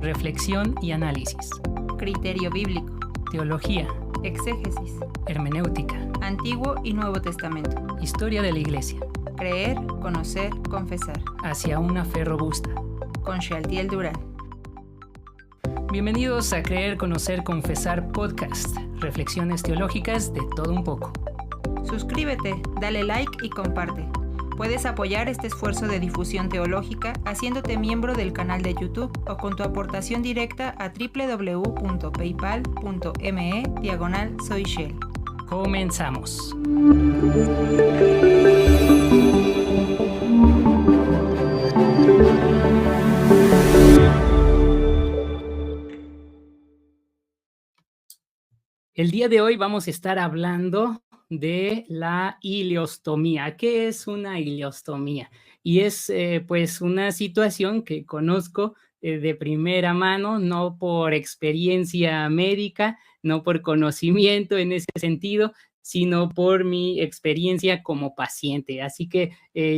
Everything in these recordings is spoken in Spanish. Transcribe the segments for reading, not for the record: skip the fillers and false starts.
reflexión y análisis, criterio bíblico, teología, exégesis, hermenéutica, Antiguo y Nuevo Testamento, historia de la Iglesia, creer, conocer, confesar, hacia una fe robusta. con Shealtiel Durán. Bienvenidos a Creer, Conocer, Confesar Podcast, reflexiones teológicas de todo un poco. Suscríbete, dale like y comparte. Puedes apoyar este esfuerzo de difusión teológica haciéndote miembro del canal de YouTube o con tu aportación directa a www.paypal.me/soyshel. Comenzamos. El día de hoy vamos a estar hablando de la ileostomía. ¿Qué es una ileostomía? Y es pues una situación que conozco de primera mano, no por experiencia médica, no por conocimiento en ese sentido, sino por mi experiencia como paciente. Así que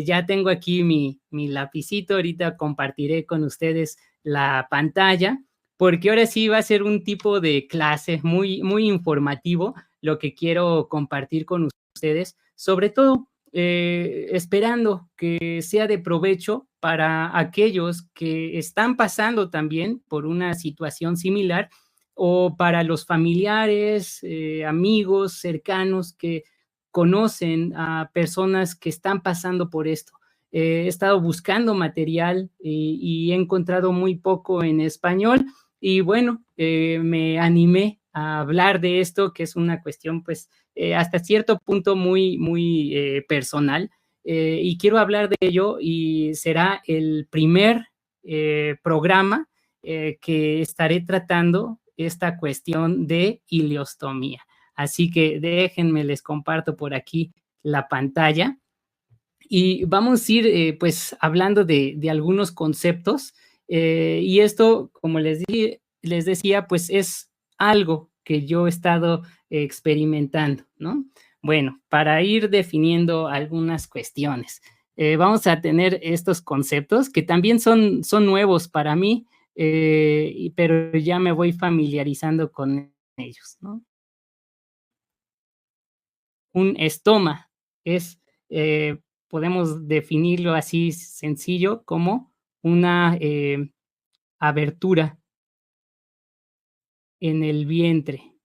ya tengo aquí mi lapicito, ahorita compartiré con ustedes la pantalla, porque ahora sí va a ser un tipo de clase muy, muy informativo lo que quiero compartir con ustedes, sobre todo esperando que sea de provecho para aquellos que están pasando también por una situación similar o para los familiares, amigos cercanos que conocen a personas que están pasando por esto. He estado buscando material y he encontrado muy poco en español. Y bueno, me animé a hablar de esto, que es una cuestión, pues, hasta cierto punto muy, muy personal. Y quiero hablar de ello y será el primer programa que estaré tratando esta cuestión de ileostomía. Así que déjenme, les comparto por aquí la pantalla. Y vamos a ir, pues, hablando de algunos conceptos. Y esto, como les decía, pues es algo que yo he estado experimentando, ¿no? Bueno, para ir definiendo algunas cuestiones, vamos a tener estos conceptos que también son nuevos para mí, pero ya me voy familiarizando con ellos, ¿no? Un estoma es, podemos definirlo así sencillo como una abertura en el vientre,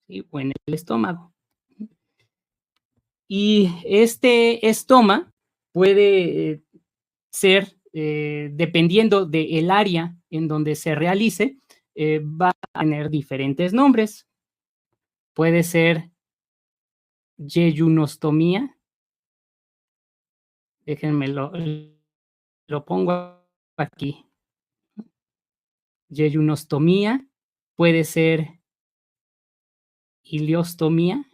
¿sí? O en el estómago. Y este estoma puede ser, dependiendo del área en donde se realice, va a tener diferentes nombres. Puede ser yeyunostomía. Déjenme lo pongo aquí. Yeyunostomía, puede ser ileostomía,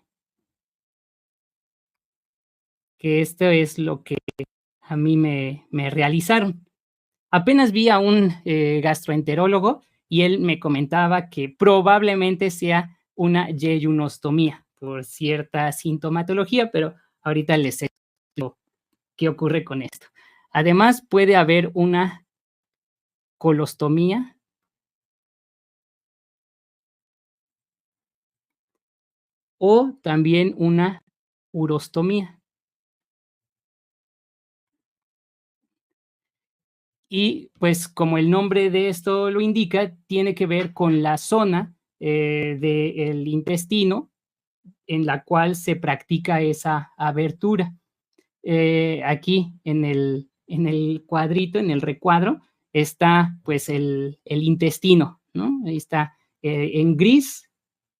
que esto es lo que a mí me realizaron. Apenas vi a un gastroenterólogo y él me comentaba que probablemente sea una yeyunostomía por cierta sintomatología, pero ahorita les explico qué ocurre con esto. Además, puede haber una colostomía o también una urostomía. Y pues como el nombre de esto lo indica, tiene que ver con la zona del intestino en la cual se practica esa abertura. Aquí en el cuadrito, en el recuadro, está pues el intestino, ¿no? Ahí está en gris,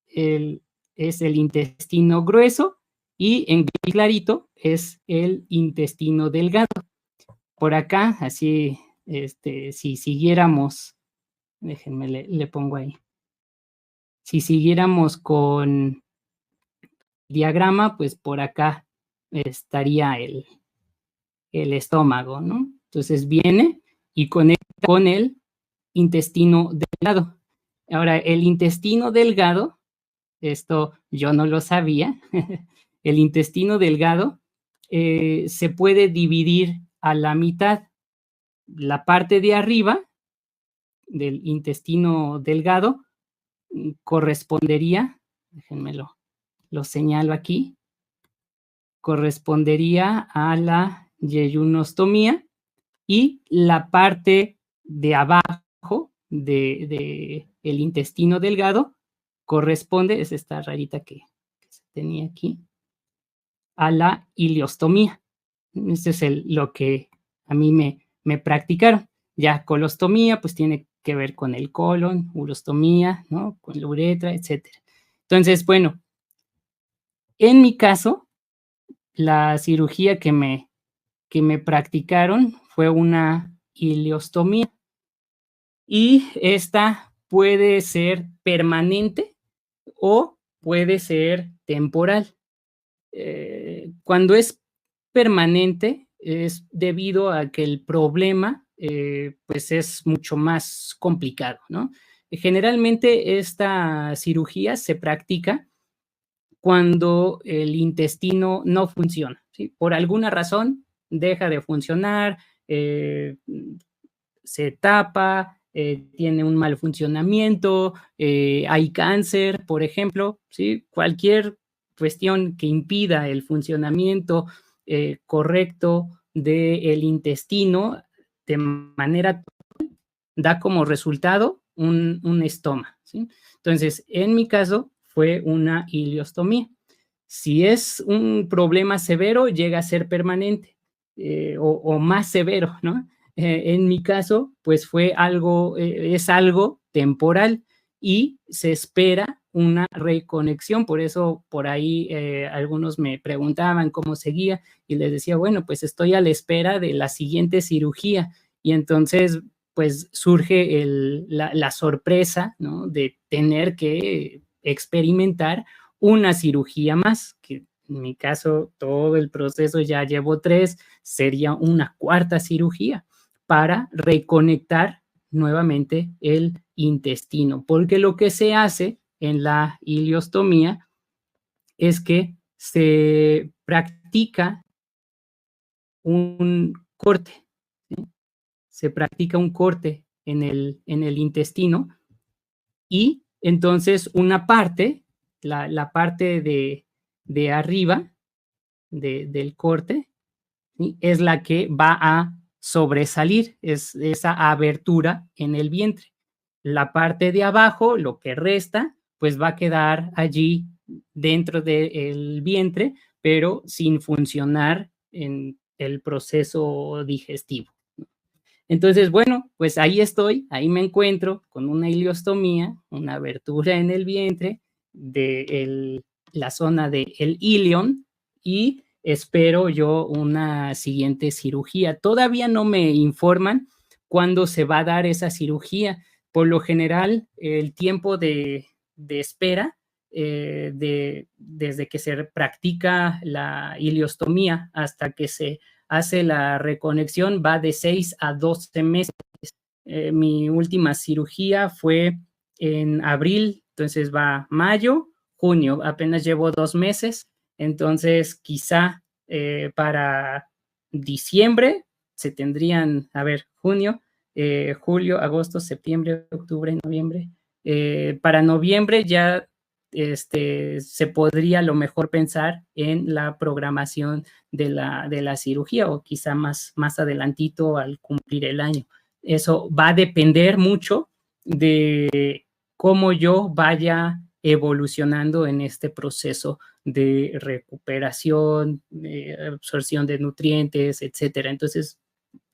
es el intestino grueso y en gris clarito es el intestino delgado. Por acá, así, si siguiéramos, déjenme, le pongo ahí. Si siguiéramos con diagrama, pues por acá estaría el estómago, ¿no? Entonces viene y conecta con el intestino delgado. Ahora, el intestino delgado, esto yo no lo sabía, el intestino delgado se puede dividir a la mitad. La parte de arriba del intestino delgado correspondería, déjenme lo señalo aquí, correspondería a la yeyunostomía, y la parte de abajo de el intestino delgado corresponde, es esta rayita que se tenía aquí, a la ileostomía. Este es lo que a mí me practicaron. Ya colostomía, pues tiene que ver con el colon, urostomía, ¿no? Con la uretra, etcétera. Entonces, bueno, en mi caso, la cirugía que me practicaron fue una ileostomía, y esta puede ser permanente o puede ser temporal. Cuando es permanente es debido a que el problema pues es mucho más complicado, ¿no? Generalmente esta cirugía se practica cuando el intestino no funciona, ¿sí? Por alguna razón deja de funcionar, se tapa, tiene un mal funcionamiento, hay cáncer, por ejemplo, ¿sí? Cualquier cuestión que impida el funcionamiento correcto del intestino de manera da como resultado un estoma, ¿sí? Entonces, en mi caso fue una ileostomía. Si es un problema severo, llega a ser permanente o más severo, ¿no? En mi caso, pues fue algo, es algo temporal y se espera una reconexión. Por eso, por ahí algunos me preguntaban cómo seguía y les decía, bueno, pues estoy a la espera de la siguiente cirugía. Y entonces, pues surge la sorpresa, ¿no? De tener que experimentar una cirugía más, que en mi caso todo el proceso ya llevo 3, sería una cuarta cirugía para reconectar nuevamente el intestino, porque lo que se hace en la ileostomía es que se practica un corte, ¿sí? Se practica un corte en el intestino, y entonces una parte, la parte de arriba del corte, ¿sí? Es la que va a sobresalir, es esa abertura en el vientre. La parte de abajo, lo que resta, pues va a quedar allí dentro del vientre, pero sin funcionar en el proceso digestivo. Entonces, bueno, pues ahí estoy, ahí me encuentro con una ileostomía, una abertura en el vientre de la zona del ilion, y espero yo una siguiente cirugía. Todavía no me informan cuándo se va a dar esa cirugía. Por lo general, el tiempo de espera desde que se practica la ileostomía hasta que se hace la reconexión va de 6 a 12 meses. Mi última cirugía fue en abril, entonces va mayo, junio, apenas llevo 2 meses, entonces quizá para diciembre se tendrían, a ver, junio, julio, agosto, septiembre, octubre, noviembre. Para noviembre ya se podría a lo mejor pensar en la programación de la cirugía, o quizá más adelantito al cumplir el año. Eso va a depender mucho de cómo yo vaya evolucionando en este proceso de recuperación, de absorción de nutrientes, etcétera. Entonces,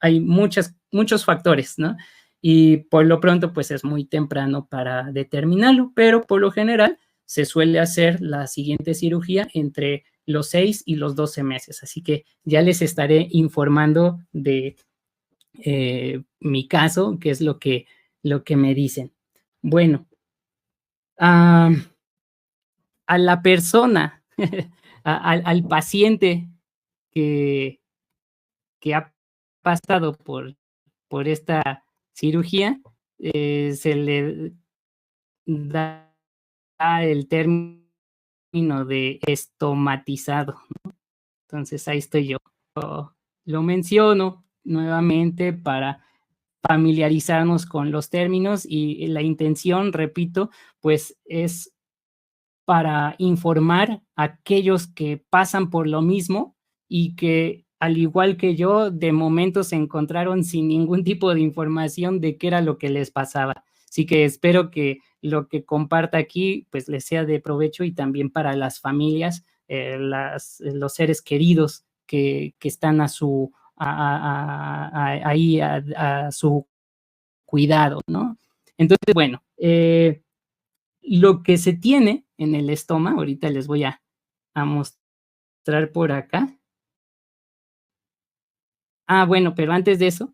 hay muchos factores, ¿no? Y por lo pronto, pues es muy temprano para determinarlo, pero por lo general se suele hacer la siguiente cirugía entre los 6 y los 12 meses. Así que ya les estaré informando de mi caso, qué es lo que me dicen. Bueno, a la persona, al paciente que ha pasado por esta cirugía, se le da el término de estomatizado, ¿no? Entonces ahí estoy yo. lo menciono nuevamente para familiarizarnos con los términos y la intención, repito, pues es para informar a aquellos que pasan por lo mismo y que, al igual que yo, de momento se encontraron sin ningún tipo de información de qué era lo que les pasaba. Así que espero que lo que comparta aquí pues les sea de provecho y también para las familias, los seres queridos que están a su ahí a su cuidado, ¿no? Entonces, bueno, lo que se tiene en el estoma, ahorita les voy a mostrar por acá. Bueno, pero antes de eso,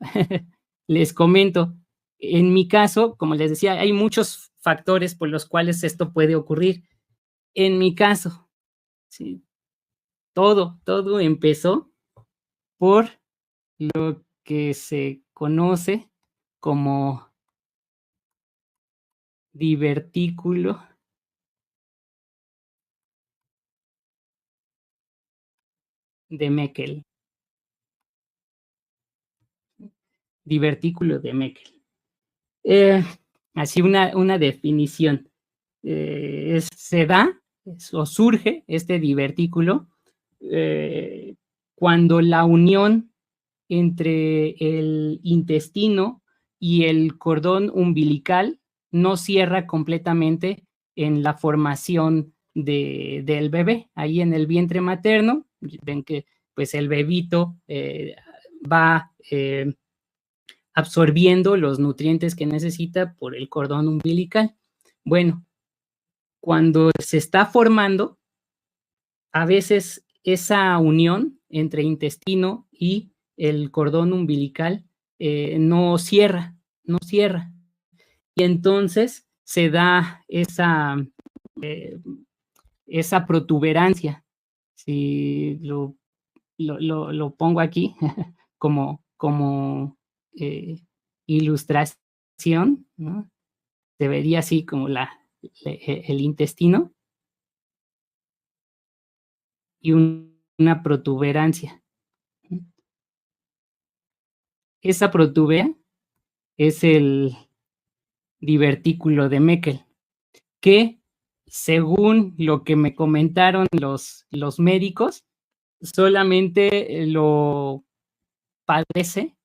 les comento, en mi caso, como les decía, hay muchos factores por los cuales esto puede ocurrir. En mi caso, sí, todo empezó por lo que se conoce como divertículo de Meckel. Divertículo de Meckel. Así una definición. Se da o surge este divertículo cuando la unión entre el intestino y el cordón umbilical no cierra completamente en la formación del bebé. Ahí en el vientre materno, ven que pues el bebito va absorbiendo los nutrientes que necesita por el cordón umbilical. Bueno, cuando se está formando, a veces esa unión entre intestino y el cordón umbilical no cierra. Y entonces se da esa protuberancia. Si lo pongo aquí como ilustración, ¿no? Se vería así como el intestino y una protuberancia. Esa protuberancia es el divertículo de Meckel, que según lo que me comentaron los médicos, solamente lo padece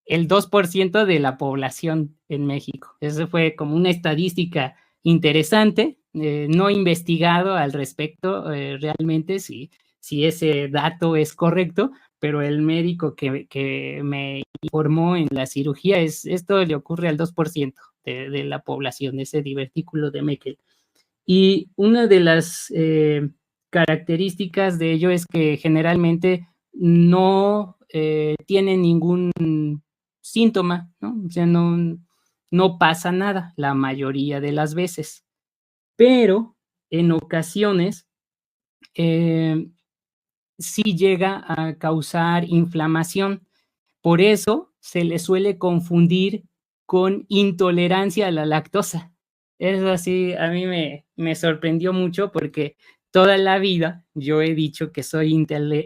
el 2% de la población en México. Eso fue como una estadística interesante, no investigado al respecto realmente si ese dato es correcto, pero el médico que me informó en la cirugía esto le ocurre al 2% de la población, ese divertículo de Meckel. Y una de las características de ello es que generalmente no tiene ningún síntoma, ¿no? O sea, no pasa nada la mayoría de las veces, pero en ocasiones sí llega a causar inflamación. Por eso se le suele confundir con intolerancia a la lactosa. Eso así a mí me sorprendió mucho porque toda la vida yo he dicho que soy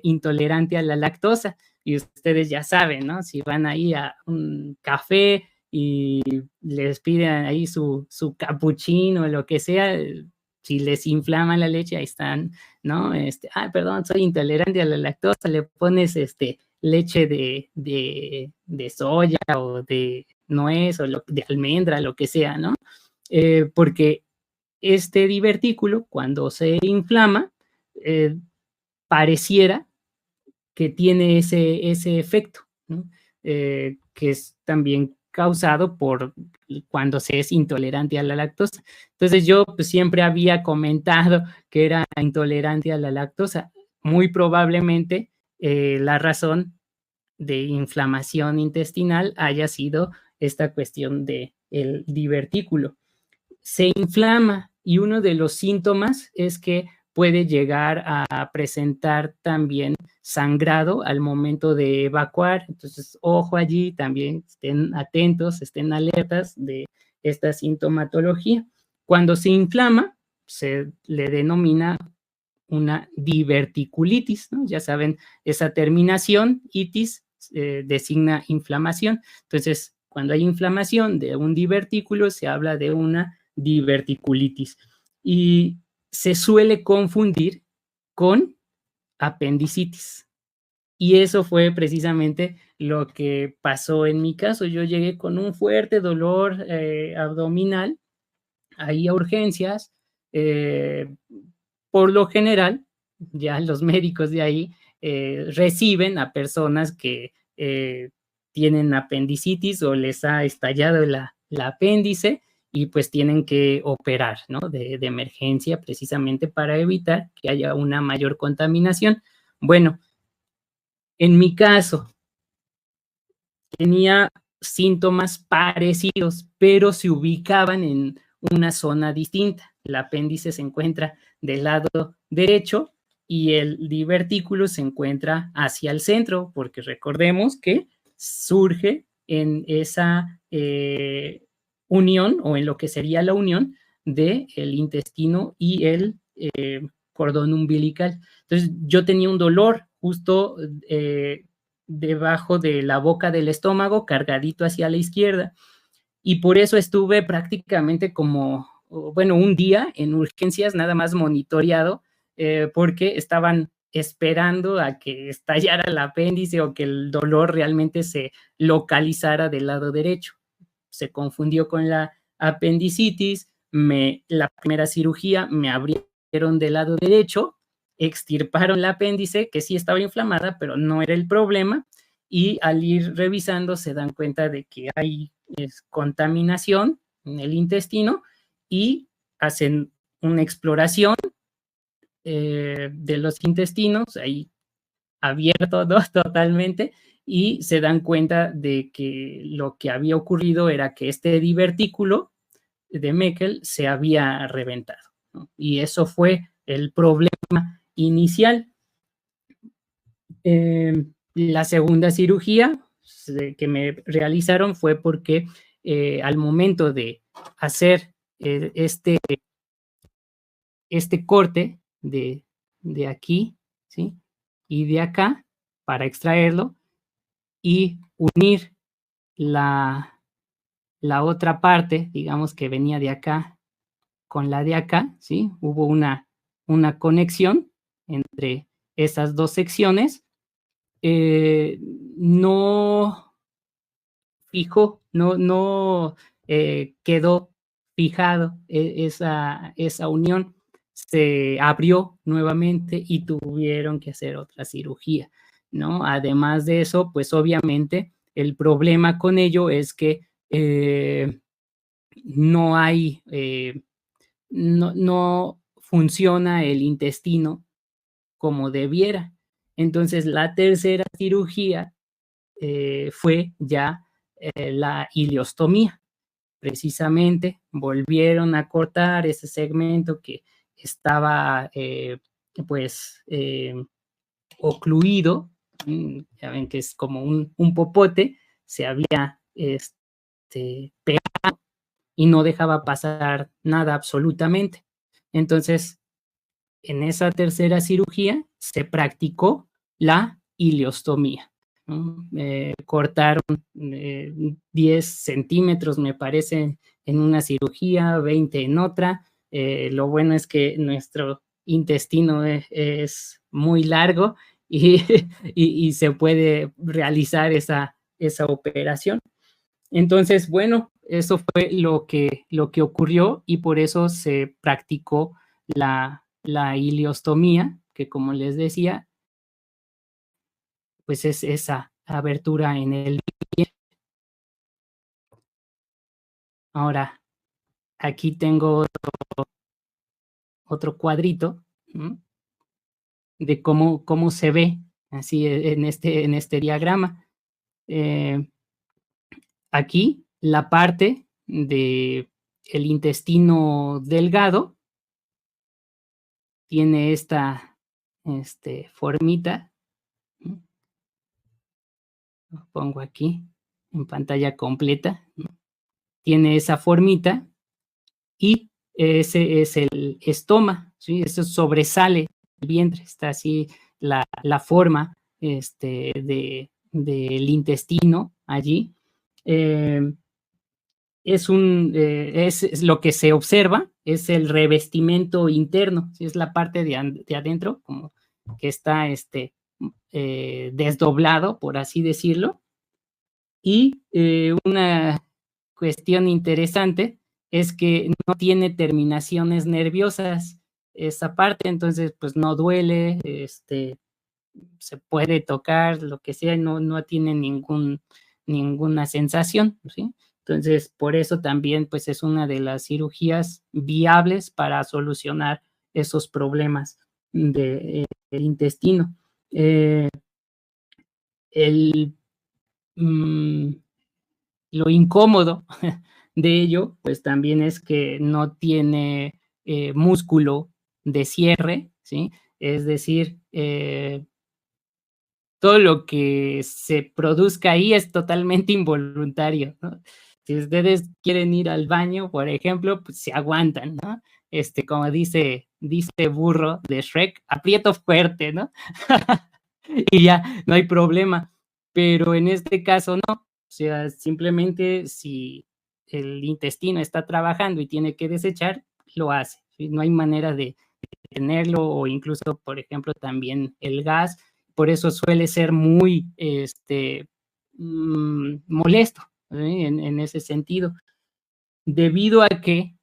intolerante a la lactosa y ustedes ya saben, ¿no? Si van ahí a un café y les piden ahí su capuchino o lo que sea, si les inflama la leche, ahí están, ¿no? Perdón, soy intolerante a la lactosa, le pones leche de soya o de nuez o de almendra, lo que sea, ¿no? Porque este divertículo, cuando se inflama, pareciera que tiene ese efecto, ¿no? Que es también causado por cuando se es intolerante a la lactosa. Entonces yo pues, siempre había comentado que era intolerante a la lactosa. Muy probablemente la razón de inflamación intestinal haya sido esta cuestión del divertículo. Se inflama y uno de los síntomas es que puede llegar a presentar también sangrado al momento de evacuar. Entonces, ojo allí, también estén atentos, estén alertas de esta sintomatología. Cuando se inflama, se le denomina una diverticulitis, ¿no? Ya saben, esa terminación, itis, designa inflamación. Entonces, cuando hay inflamación de un divertículo, se habla de una diverticulitis. Y se suele confundir con apendicitis. Y eso fue precisamente lo que pasó en mi caso. Yo llegué con un fuerte dolor abdominal, ahí a urgencias. Por lo general, ya los médicos de ahí reciben a personas que tienen apendicitis o les ha estallado la apéndice y pues tienen que operar, ¿no? De emergencia, precisamente para evitar que haya una mayor contaminación. Bueno, en mi caso, tenía síntomas parecidos, pero se ubicaban en una zona distinta. El apéndice se encuentra del lado derecho y el divertículo se encuentra hacia el centro, porque recordemos que surge en esa unión o en lo que sería la unión del intestino y el cordón umbilical. Entonces yo tenía un dolor justo debajo de la boca del estómago, cargadito hacia la izquierda, y por eso estuve prácticamente como, bueno, un día en urgencias nada más monitoreado, porque estaban esperando a que estallara el apéndice o que el dolor realmente se localizara del lado derecho. Se confundió con la apendicitis, la primera cirugía me abrieron del lado derecho, extirparon el apéndice, que sí estaba inflamada, pero no era el problema, y al ir revisando se dan cuenta de que hay contaminación en el intestino y hacen una exploración de los intestinos, ahí abierto, ¿no? Totalmente, y se dan cuenta de que lo que había ocurrido era que este divertículo de Meckel se había reventado, ¿no? Y eso fue el problema inicial. La segunda cirugía que me realizaron fue porque al momento de hacer este corte de aquí, ¿sí? Y de acá, para extraerlo y unir la otra parte, digamos que venía de acá con la de acá, ¿sí? Hubo una conexión entre esas dos secciones. No fijó, no quedó fijado esa unión, se abrió nuevamente y tuvieron que hacer otra cirugía, ¿no? Además de eso, pues obviamente el problema con ello es que no hay, no funciona el intestino como debiera. Entonces, la tercera cirugía fue ya la ileostomía. Precisamente volvieron a cortar ese segmento que estaba pues ocluido, ya ven que es como un popote, se había pegado y no dejaba pasar nada absolutamente. Entonces, en esa tercera cirugía se practicó la ileostomía, ¿no? Cortaron 10 centímetros, me parece, en una cirugía, 20 en otra. Lo bueno es que nuestro intestino es muy largo y, y se puede realizar esa operación. Entonces, bueno, eso fue lo que ocurrió y por eso se practicó la ileostomía, que como les decía, pues es esa abertura en el vientre. Ahora, aquí tengo otro cuadrito, ¿no? De cómo se ve así en este diagrama. Aquí la parte de el intestino delgado tiene esta formita. Lo pongo aquí en pantalla completa. Tiene esa formita y ese es el estoma, ¿sí? Eso sobresale vientre, está así la forma del intestino allí. Es lo que se observa, es el revestimiento interno, es la parte de adentro, como que está desdoblado, por así decirlo. Y una cuestión interesante es que no tiene terminaciones nerviosas esa parte, entonces pues no duele, se puede tocar, lo que sea, no tiene ninguna sensación, ¿sí? Entonces, por eso también pues es una de las cirugías viables para solucionar esos problemas del intestino. El, mm, lo incómodo de ello, pues también es que no tiene músculo de cierre, ¿sí? Es decir, todo lo que se produzca ahí es totalmente involuntario, ¿no? Si ustedes quieren ir al baño, por ejemplo, pues se aguantan, ¿no? Como dice Burro de Shrek, aprieto fuerte, ¿no? Y ya, no hay problema. Pero en este caso no, o sea, simplemente si el intestino está trabajando y tiene que desechar, lo hace, ¿sí? No hay manera de tenerlo, o incluso, por ejemplo, también el gas, por eso suele ser muy molesto, ¿sí? En ese sentido, debido a que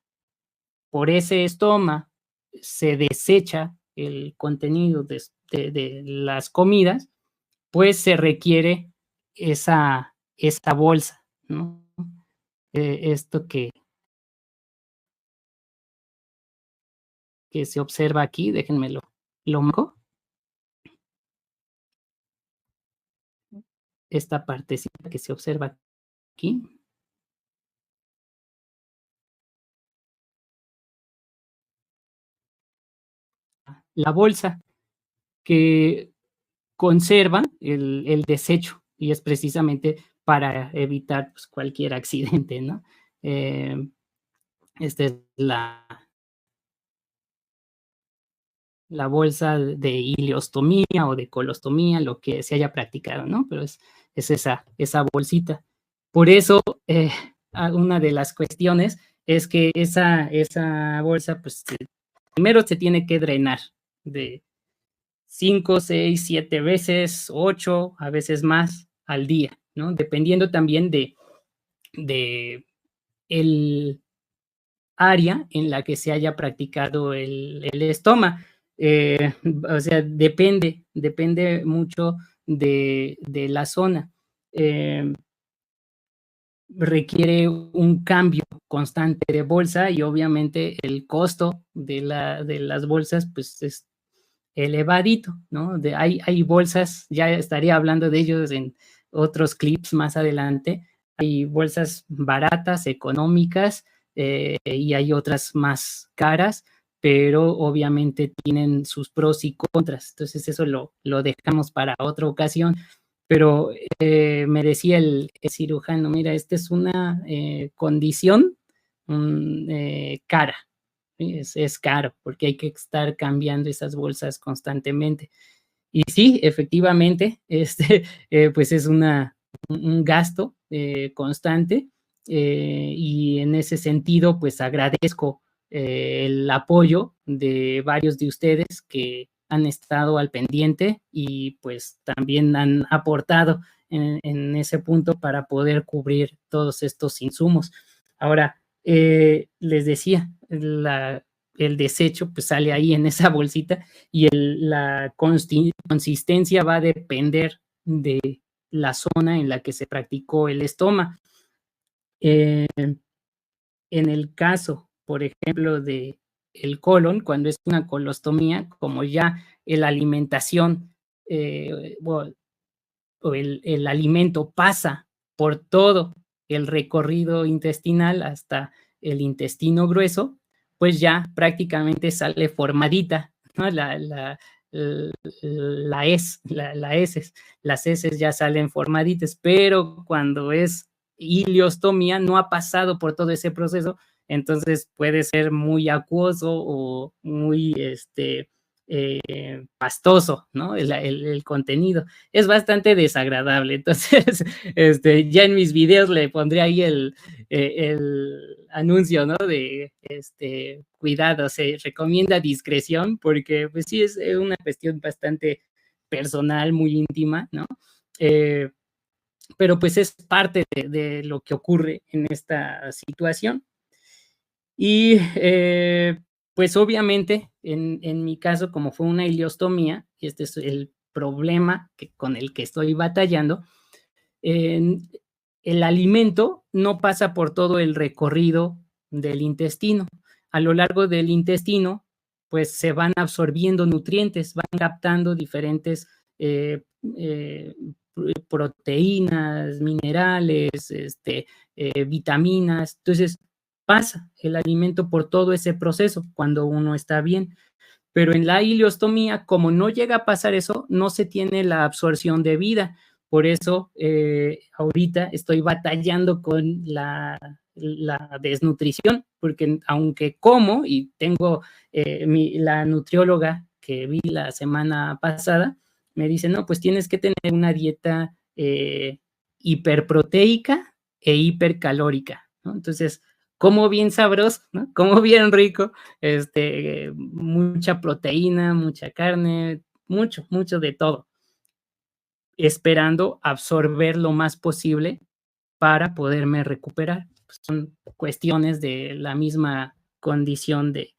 por ese estoma se desecha el contenido de las comidas, pues se requiere esa bolsa, ¿no? Esto que se observa aquí, déjenme lo marco. Esta partecita que se observa aquí. La bolsa que conserva el desecho, y es precisamente para evitar pues, cualquier accidente, ¿no? Esta es la bolsa de ileostomía o de colostomía, lo que se haya practicado, ¿no? Pero es esa bolsita. Por eso, una de las cuestiones es que esa bolsa, pues, primero se tiene que drenar de 5, 6, 7 veces, 8, a veces más al día, ¿no? Dependiendo también de el área en la que se haya practicado el estoma. O sea, depende mucho de la zona. Requiere un cambio constante de bolsa y obviamente el costo de las bolsas pues es elevadito, ¿no? Hay bolsas, ya estaría hablando de ellos en otros clips más adelante, hay bolsas baratas, económicas, y hay otras más caras, pero obviamente tienen sus pros y contras, entonces eso lo dejamos para otra ocasión, pero me decía el cirujano, mira, esta es una condición cara, es caro porque hay que estar cambiando esas bolsas constantemente. Y sí, efectivamente, pues es un gasto constante, y en ese sentido, pues agradezco el apoyo de varios de ustedes que han estado al pendiente y pues también han aportado en ese punto para poder cubrir todos estos insumos. Ahora, les decía, el desecho pues sale ahí en esa bolsita y la consistencia va a depender de la zona en la que se practicó el estoma. En el caso, por ejemplo, de el colon, cuando es una colostomía, como ya la alimentación o el alimento pasa por todo el recorrido intestinal hasta el intestino grueso, pues ya prácticamente sale formadita, ¿no? Las heces ya salen formaditas, pero cuando es ileostomía no ha pasado por todo ese proceso, entonces puede ser muy acuoso o muy pastoso, ¿no? El contenido. Es bastante desagradable. Entonces, ya en mis videos le pondré ahí el anuncio, ¿no? De cuidado, se recomienda discreción, porque pues sí es una cuestión bastante personal, muy íntima, ¿no? Pero pues es parte de lo que ocurre en esta situación. Y pues obviamente en mi caso, como fue una ileostomía, y este es el problema con el que estoy batallando, el alimento no pasa por todo el recorrido del intestino. A lo largo del intestino, pues se van absorbiendo nutrientes, van captando diferentes proteínas, minerales, vitaminas. Entonces, pasa el alimento por todo ese proceso cuando uno está bien. Pero en la ileostomía, como no llega a pasar eso, no se tiene la absorción debida. Por eso, ahorita estoy batallando con la desnutrición, porque aunque como y tengo la nutrióloga que vi la semana pasada, me dice, no, pues tienes que tener una dieta hiperproteica e hipercalórica, ¿no? Entonces, como bien sabroso, ¿no? Como bien rico, mucha proteína, mucha carne, mucho de todo, esperando absorber lo más posible para poderme recuperar. Pues son cuestiones de la misma condición de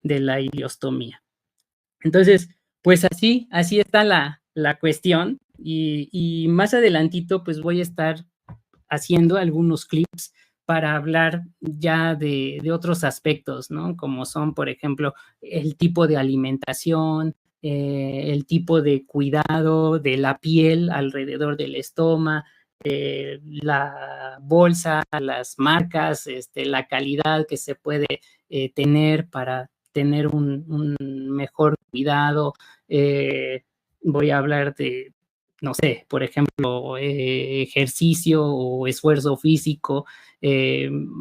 la ileostomía. Entonces, pues así está la cuestión, y más adelantito pues voy a estar haciendo algunos clips para hablar ya de otros aspectos, ¿no? Como son, por ejemplo, el tipo de alimentación, el tipo de cuidado de la piel alrededor del estómago, la bolsa, las marcas, la calidad que se puede tener para tener un mejor cuidado. Voy a hablar de, no sé, por ejemplo, ejercicio o esfuerzo físico.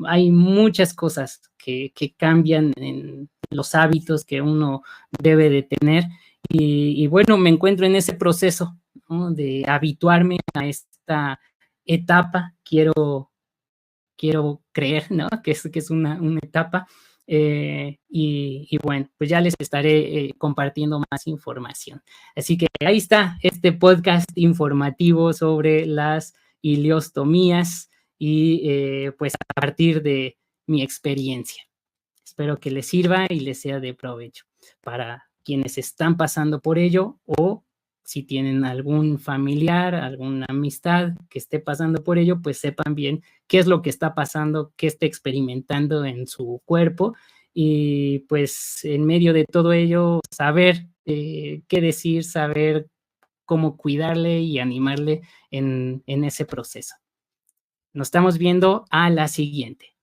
Hay muchas cosas que cambian en los hábitos que uno debe de tener. Y bueno, me encuentro en ese proceso, ¿no? De habituarme a esta etapa. Quiero creer, ¿no? Que es una etapa. Y bueno, pues ya les estaré compartiendo más información. Así que ahí está este podcast informativo sobre las ileostomías y pues a partir de mi experiencia. Espero que les sirva y les sea de provecho para quienes están pasando por ello, o si tienen algún familiar, alguna amistad que esté pasando por ello, pues sepan bien qué es lo que está pasando, qué está experimentando en su cuerpo, y pues en medio de todo ello saber qué decir, saber cómo cuidarle y animarle en ese proceso. Nos estamos viendo a la siguiente.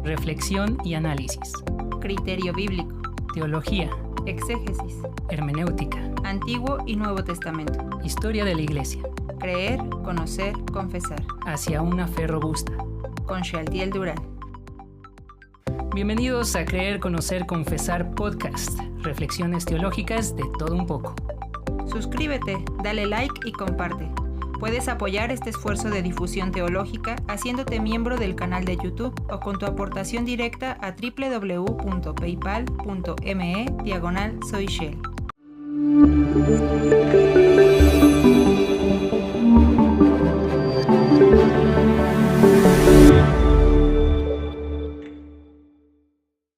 Reflexión y análisis. Criterio bíblico. Teología. Exégesis. Hermenéutica. Antiguo y Nuevo Testamento. Historia de la Iglesia. Creer, conocer, confesar. Hacia una fe robusta. Con Shaltiel Durán. Bienvenidos a Creer, Conocer, Confesar Podcast. Reflexiones teológicas de todo un poco. Suscríbete, dale like y comparte. Puedes apoyar este esfuerzo de difusión teológica haciéndote miembro del canal de YouTube o con tu aportación directa a www.paypal.me/soyshel.